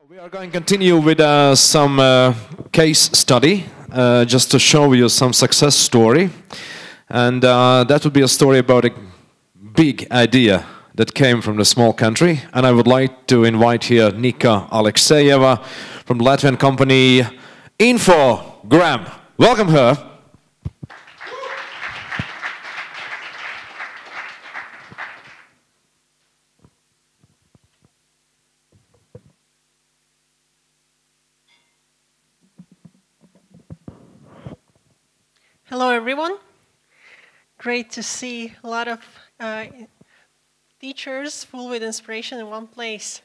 We are going to continue with some case study, just to show you some success story. And that would be a story about a big idea that came from the small country. And I would like to invite here Nika Aleksejeva from the Latvian company Infogr.am. Welcome her. Hello everyone. Great to see a lot of teachers full with inspiration in one place.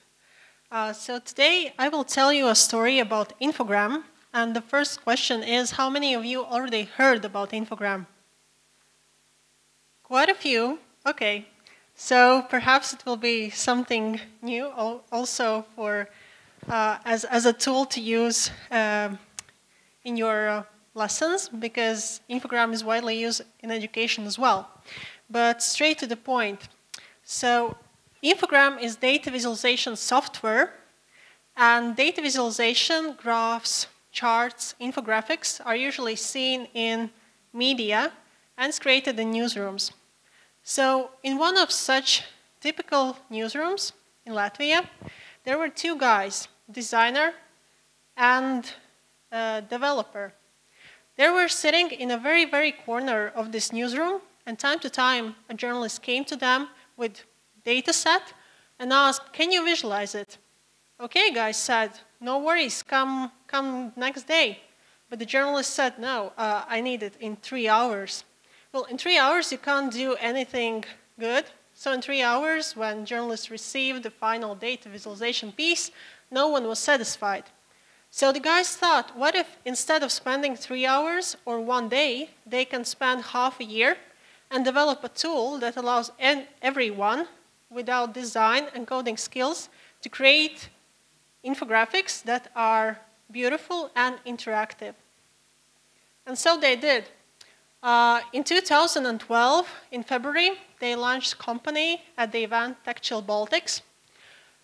So today I will tell you a story about Infogr.am, and the first question is, how many of you already heard about Infogr.am? Quite a few. Okay. So perhaps it will be something new also for as a tool to use in your lessons, because Infogr.am is widely used in education as well. But straight to the point. So Infogr.am is data visualization software, and data visualization, graphs, charts, infographics are usually seen in media and it's created in newsrooms. So in one of such typical newsrooms in Latvia, there were two guys, designer and developer. They were sitting in a very, very corner of this newsroom, and time to time, a journalist came to them with data set and asked, "Can you visualize it?" "Okay," guys said, "No worries, come next day." But the journalist said, "No, I need it in 3 hours." Well, in 3 hours, you can't do anything good. So in 3 hours, when journalists received the final data visualization piece, no one was satisfied. So the guys thought, what if instead of spending 3 hours or 1 day, they can spend half a year and develop a tool that allows everyone without design and coding skills to create infographics that are beautiful and interactive. And so they did. In 2012, in February, they launched the company at the event Textile Baltics.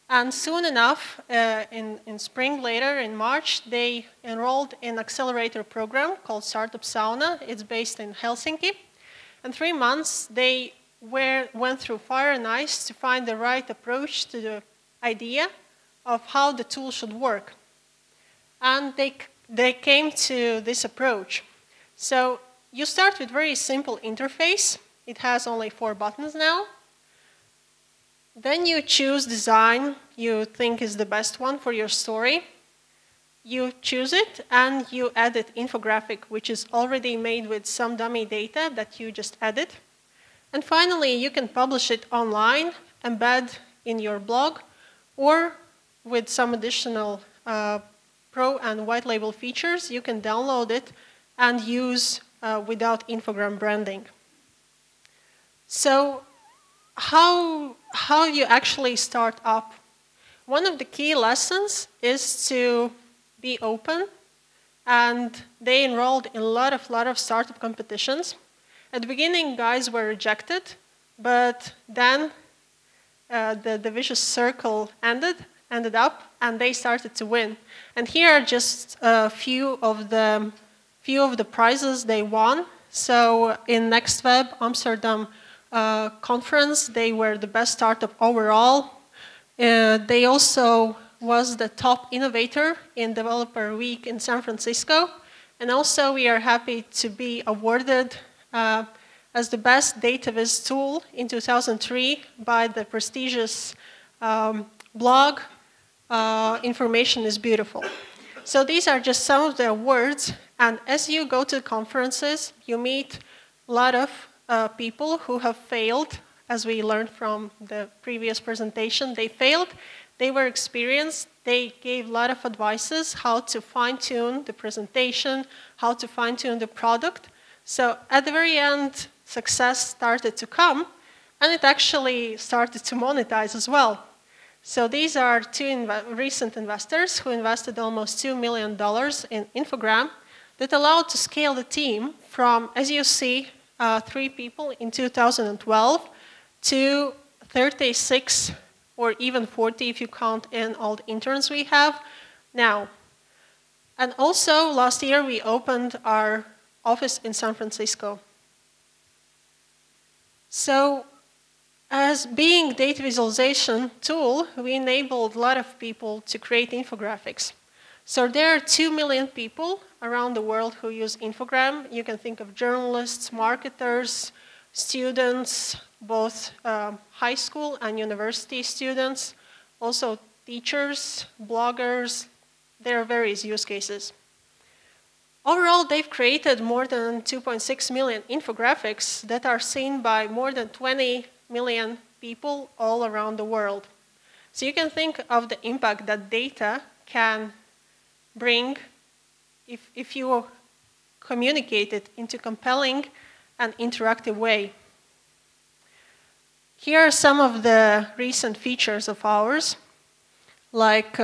And soon enough, in spring later, in March, they enrolled in an accelerator program called Startup Sauna. It's based in Helsinki. In 3 months, they went through fire and ice to find the right approach to the idea of how the tool should work. And they came to this approach. So you start with very simple interface. It has only 4 buttons now. Then you choose design you think is the best one for your story. You choose it and you edit infographic, which is already made with some dummy data that you just edit. And finally, you can publish it online, embed in your blog, or with some additional pro and white label features, you can download it and use without Infogr.am branding. So how you actually start up? One of the key lessons is to be open, and they enrolled in a lot of startup competitions. At the beginning, guys were rejected, but then the vicious circle ended up, and they started to win. And here are just a few of the prizes they won. So in NextWeb Amsterdam conference, they were the best startup overall. They also was the top innovator in Developer Week in San Francisco. And also we are happy to be awarded as the best data viz tool in 2003 by the prestigious blog Information is Beautiful. So these are just some of the awards. And as you go to conferences, you meet a lot of people who have failed. As we learned from the previous presentation, they failed. They were experienced. They gave a lot of advices how to fine-tune the presentation, how to fine-tune the product. So at the very end, success started to come, and it actually started to monetize as well. So these are two recent investors who invested almost $2 million in Infogr.am that allowed to scale the team from, as you see, 3 people in 2012 to 36 or even 40 if you count in all the interns we have now. And also, last year we opened our office in San Francisco. So, as being data visualization tool, we enabled a lot of people to create infographics. So there are 2 million people around the world who use Infogr.am. You can think of journalists, marketers, students, both high school and university students, also teachers, bloggers. There are various use cases. Overall, they've created more than 2.6 million infographics that are seen by more than 20 million people all around the world. So you can think of the impact that data can bring if you communicate it into compelling and interactive way. Here are some of the recent features of ours. Like,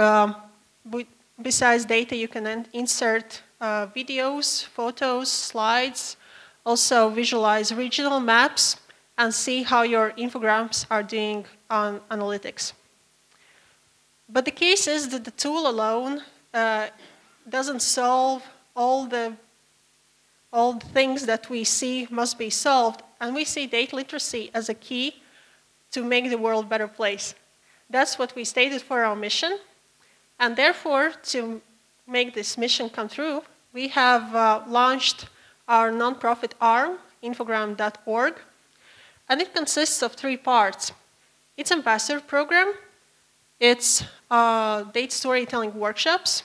besides data, you can insert videos, photos, slides, also visualize regional maps, and see how your infograms are doing on analytics. But the case is that the tool alone doesn't solve all the things that we see must be solved, and we see data literacy as a key to make the world a better place. That's what we stated for our mission, and therefore, to make this mission come true, we have launched our nonprofit arm, Infogr.am.org, and it consists of 3 parts. It's ambassador program, it's data storytelling workshops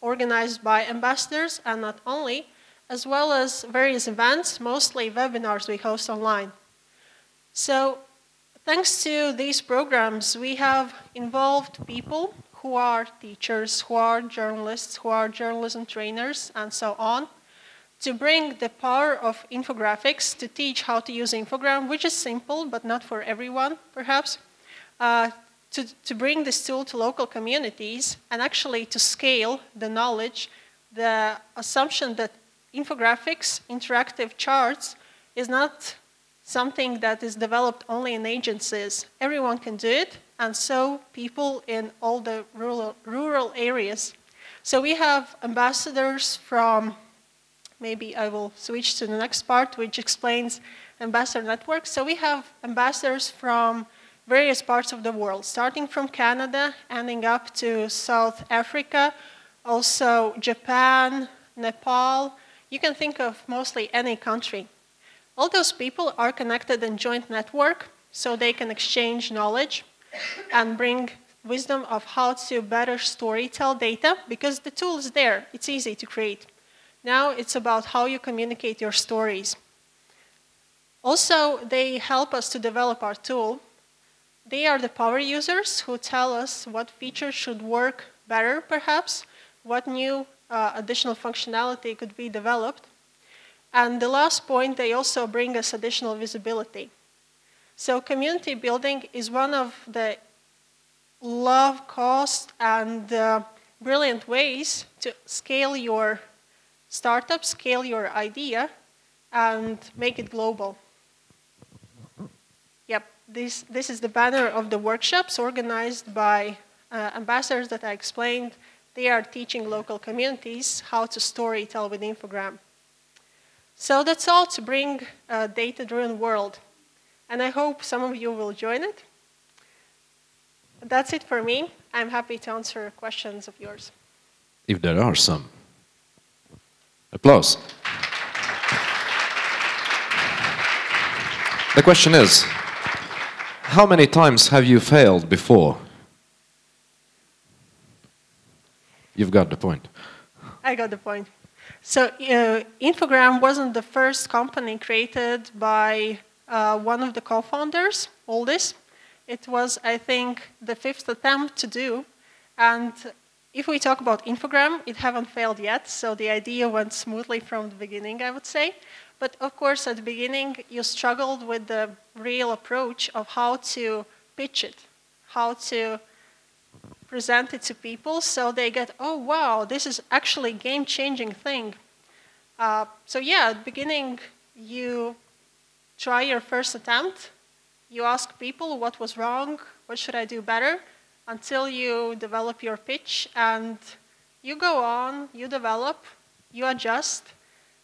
organized by ambassadors and not only, as well as various events, mostly webinars we host online. So thanks to these programs, we have involved people who are teachers, who are journalists, who are journalism trainers, and so on, to bring the power of infographics to teach how to use Infogr.am, which is simple, but not for everyone, perhaps, to bring this tool to local communities and actually to scale the knowledge, the assumption that infographics, interactive charts, is not something that is developed only in agencies. Everyone can do it, and so people in all the rural areas. So we have ambassadors from, maybe I will switch to the next part, which explains ambassador networks. So we have ambassadors from various parts of the world, starting from Canada, ending up to South Africa, also Japan, Nepal. You can think of mostly any country. All those people are connected in joint network, so they can exchange knowledge and bring wisdom of how to better storytell data, because the tool is there, it's easy to create. Now it's about how you communicate your stories. Also, they help us to develop our tool. They are the power users who tell us what features should work better, perhaps, what new additional functionality could be developed. And the last point, they also bring us additional visibility. So community building is one of the low cost and brilliant ways to scale your startup, scale your idea, and make it global. Yep, this is the banner of the workshops organized by ambassadors that I explained. They are teaching local communities how to storytell with Infogr.am. So that's all to bring a data-driven world. And I hope some of you will join it. That's it for me. I'm happy to answer questions of yours. If there are some. Applause. The question is, how many times have you failed before? You've got the point. I got the point. So Infogr.am wasn't the first company created by one of the co-founders, Aldis. It was, I think, the 5th attempt to do. And if we talk about Infogr.am, it haven't failed yet. So the idea went smoothly from the beginning, I would say. But of course, at the beginning, you struggled with the real approach of how to pitch it, how to present it to people so they get, oh, wow, this is actually a game-changing thing. So yeah, at the beginning, you try your first attempt, You ask people what was wrong, what should I do better, until you develop your pitch, and you go on, you develop, you adjust,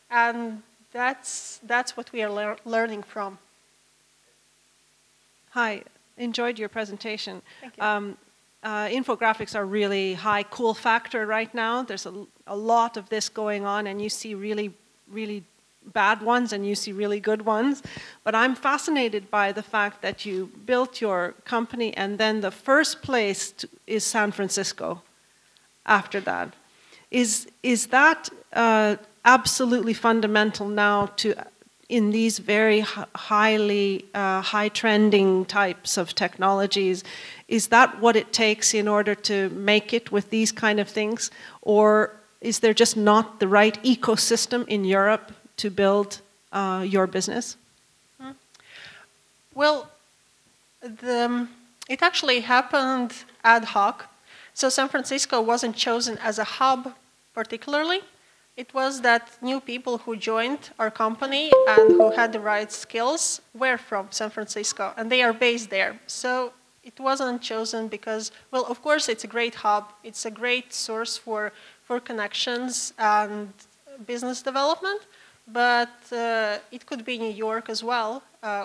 and that's what we are learning from. Hi, enjoyed your presentation. Thank you. Infographics are really high cool factor right now. There's a lot of this going on, and you see really, really bad ones and you see really good ones. But I'm fascinated by the fact that you built your company and then the first place is San Francisco after that. Is that absolutely fundamental now to in these very highly high-trending types of technologies? Is that what it takes in order to make it with these kind of things? Or is there just not the right ecosystem in Europe to build your business? Well, it actually happened ad hoc. So San Francisco wasn't chosen as a hub particularly. It was that new people who joined our company and who had the right skills were from San Francisco, and they are based there. So it wasn't chosen because, well, of course it's a great hub. It's a great source for connections and business development, but it could be New York as well,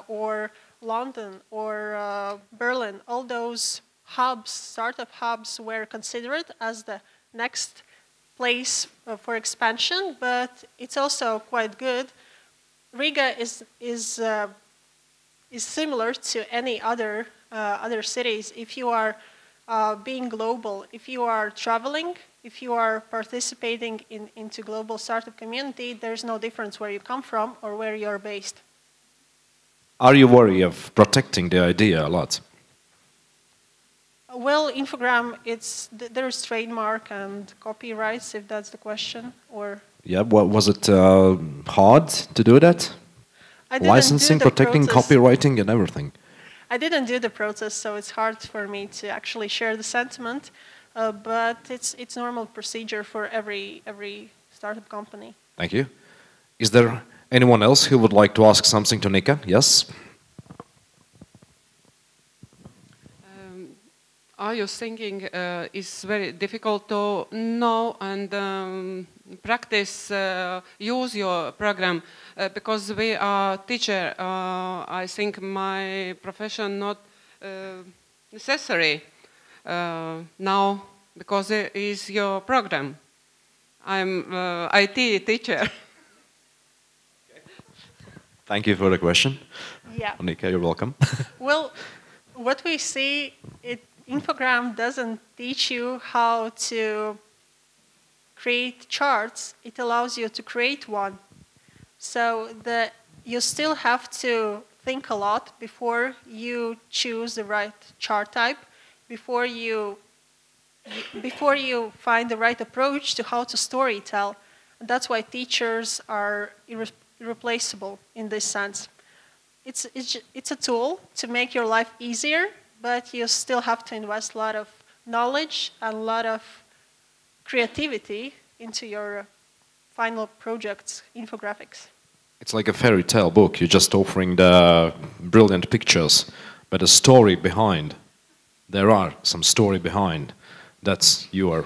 or London, or Berlin. All those hubs, startup hubs, were considered as the next place for expansion, but it's also quite good. Riga is similar to any other cities. If you are being global, if you are traveling, if you are participating into global startup community, there's no difference where you come from or where you're based. Are you worried of protecting the idea a lot? Well, Infogr.am, there's trademark and copyrights, if that's the question, or... Yeah, was it hard to do that? Licensing, protecting, copywriting, and everything. I didn't do the process, so it's hard for me to actually share the sentiment, but it's normal procedure for every startup company. Thank you. Is there anyone else who would like to ask something to Nika? Yes? Are you thinking it's very difficult to know and practice, use your program? Because we are teacher, I think my profession not necessary now because it is your program. I'm IT teacher. Thank you for the question. Yeah. Nika, you're welcome. Well, what we see, Infogr.am doesn't teach you how to create charts. It allows you to create one. So you still have to think a lot before you choose the right chart type, before you find the right approach to how to story tell. And that's why teachers are irreplaceable in this sense. It's a tool to make your life easier, but you still have to invest a lot of knowledge and a lot of creativity into your final project's infographics. It's like a fairy tale book. You're just offering the brilliant pictures, but a story behind. There are some story behind. That's you are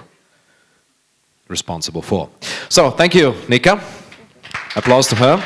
responsible for. So, thank you, Nika. Applause to her.